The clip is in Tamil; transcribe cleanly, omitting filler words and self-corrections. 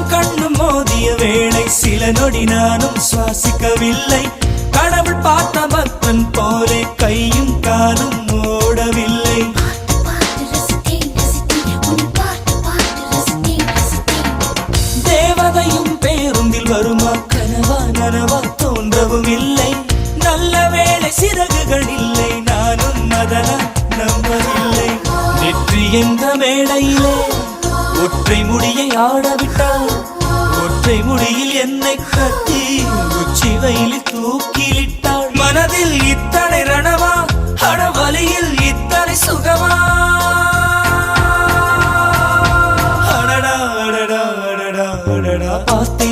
கண்ணும் கண்ணும் மோதிய வேளை சில நொடி நானும் சுவாசிக்கவில்லை. கடவுள் பார்த்த பக்தன் போலே கையும் காலும் ஓடவில்லை. தேவதையும் பேருந்தில் வருமா கனவா நனவா தோன்றவும் இல்லை. நல்ல வேளை சிறகுகள் இல்லை, நானும் அதனால் நம்பவில்லை. நெற்றி என்ற மேடையிலே ஒற்றை முடியை ஆடவிட்டாள். ஒற்றை முடியில் என்னை கட்டி உச்சி வயலில் தூக்கிலிட்டாள். மனதில் இத்தனை ரணமா, அடவலியில் இத்தனை சுகமா. அடடா அடடா அடடா அடடா பார்த்தேன்